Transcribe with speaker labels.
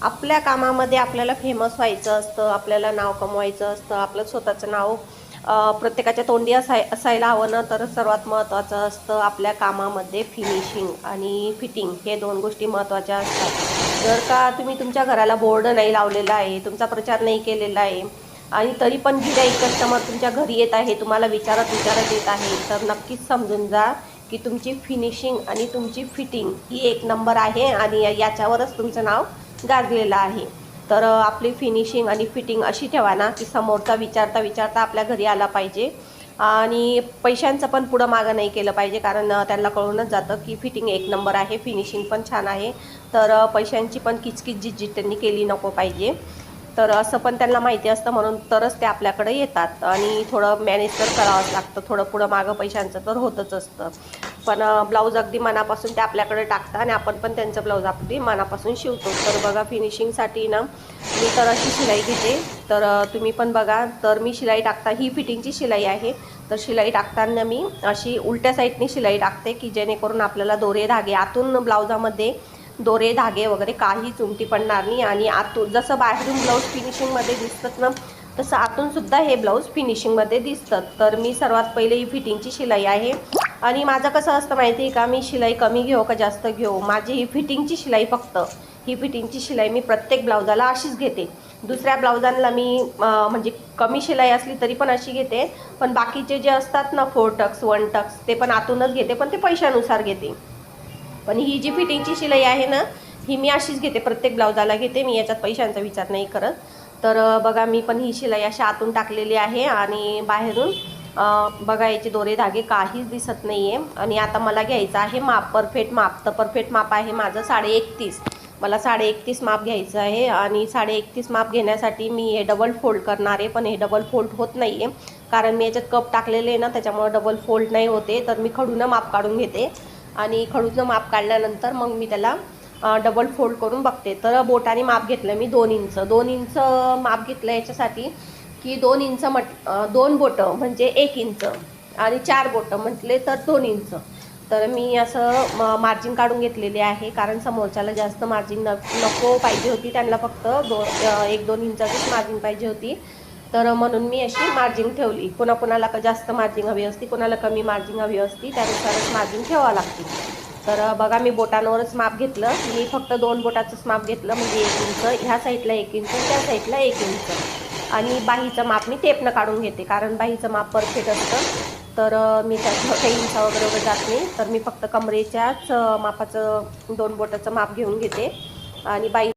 Speaker 1: आपल्या कामामध्ये आपल्याला फेमस व्हायचं असतं, आपल्याला नाव कमवायचं असतं, आपलं स्वतःचं नाव प्रत्येकाच्या तोंडी असायला हवं ना. तर सर्वात महत्त्वाचं असतं आपल्या कामामध्ये फिनिशिंग आणि फिटिंग, हे दोन गोष्टी महत्त्वाच्या असतात. जर का तुम्ही तुमच्या घराला बोर्ड नाही लावलेला आहे, तुमचा प्रचार नाही केलेला आहे आणि तरी पण गिऱ्हाईक कस्टमर तुमच्या घरी येत आहे, तुम्हाला विचारत येत आहे, तर नक्कीच समजून जा की तुमची फिनिशिंग आणि तुमची फिटिंग ही एक नंबर आहे आणि याच्यावरच तुमचं नाव गाजलेलं आहे. तर आपली फिनिशिंग आणि फिटिंग अशी ठेवा ना की समोरचा विचारता आपल्या घरी आला पाहिजे. आणि पैशांचं पण पुढं मागं नाही केलं पाहिजे, कारण त्यांना कळूनच जातं की फिटिंग एक नंबर आहे, फिनिशिंग पण छान आहे. तर पैशांची पण किचकिच जिज्जीत त्यांनी केली नको पाहिजे. तर असं पण त्यांना माहिती असतं, म्हणून तरच ते आपल्याकडे येतात. आणि थोडं मॅनेज तर करावंच लागतं, थोडं पुढं मागं पैशांचं तर होतच असतं. पण ब्लाऊज अगदी मनापासून ते आपल्याकडे टाकतात आणि आपण पण त्यांचं ब्लाऊज अगदी मनापासून शिवतो. तर बघा, फिनिशिंगसाठी ना मी तर अशी शिलाई घेते. तर तुम्ही पण बघा. तर मी शिलाई टाकता, ही फिटिंगची शिलाई आहे. तर शिलाई टाकताना मी अशी उलट्या साईडने शिलाई टाकते की जेणेकरून आपल्याला दोरे धागे आतून ब्लाऊजामध्ये दोरे धागे वगैरे काहीच उमटी पडणार नाही. आणि आतून जसं बाहेरून ब्लाऊज फिनिशिंगमध्ये दिसतात ना, तसं आतूनसुद्धा हे ब्लाऊज फिनिशिंगमध्ये दिसतं. तर मी सर्वात पहिले ही फिटिंगची शिलाई आहे. आणि माझं कसं असतं माहिती आहे का, मी शिलाई कमी घेऊ का जास्त घेऊ, माझी ही फिटिंगची शिलाई फक्त, ही फिटिंगची शिलाई मी प्रत्येक ब्लाऊजाला अशीच घेते. दुसऱ्या ब्लाऊजांना मी म्हणजे कमी शिलाई असली तरी पण अशी घेते. पण बाकीचे जे असतात ना 4 टक्स 1 टक्स, ते पण आतूनच घेते, पण ते पैशानुसार घेते. पण ही जी फिटिंगची शिलाई आहे ना, ही मी अशीच घेते, प्रत्येक ब्लाऊजाला घेते मी, याच्यात पैशांचा विचार नाही करत. तर बघा, मी पण ही शिलाई अशा आतून टाकलेली आहे आणि बाहेरून बघा याचे दोरे धागे काहीच दिसत नाही आहे. आणि आता मला घ्यायचं आहे माप, परफेक्ट माप. तर परफेक्ट माप आहे माझं 31.5. मला 31.5 माप घ्यायचं आहे. आणि 31.5 माप घेण्यासाठी मी हे डबल फोल्ड करणार आहे, पण हे डबल फोल्ड होत नाही आहे, कारण मी याच्यात कप टाकलेले आहे ना, त्याच्यामुळे डबल फोल्ड नाही होते. तर मी खडूनं माप काढून घेते आणि खडूचं माप काढल्यानंतर मग मी त्याला डबल फोल्ड करून बघते. तर बोटाने माप घेतलं मी 2 इंच. 2 इंच माप घेतलं याच्यासाठी की 2 इंच 2 बोटं म्हणजे 1 इंच आणि 4 बोटं म्हटले तर 2 इंच. तर मी असं मार्जिन काढून घेतलेले आहे, कारण समोरच्याला जास्त मार्जिन नको पाहिजे होती, त्यांना फक्त 1-2 इंचाचीच मार्जिन पाहिजे होती. तर म्हणून मी अशी मार्जिन ठेवली. कोणाकोणाला जास्त मार्जिन हवी असती, कोणाला कमी मार्जिन हवी असती, त्यानुसारच मार्जिन ठेवावं लागते. तर बघा, मी बोटांवरच माप घेतलं. मी फक्त 2 बोटाचंच माप घेतलं, म्हणजे 1 इंच ह्या साईडला, 1 इंच त्या साईडला 1 इंच. आणि बाहीचं माप मी टेपनं काढून घेते, कारण बाहीचं माप परफेक्ट असतं. तर मी त्यात काही इंच वगैरे जात नाही. तर मी फक्त कमरेच्याच मापाचं 2 बोटाचं माप घेऊन घेते आणि बाई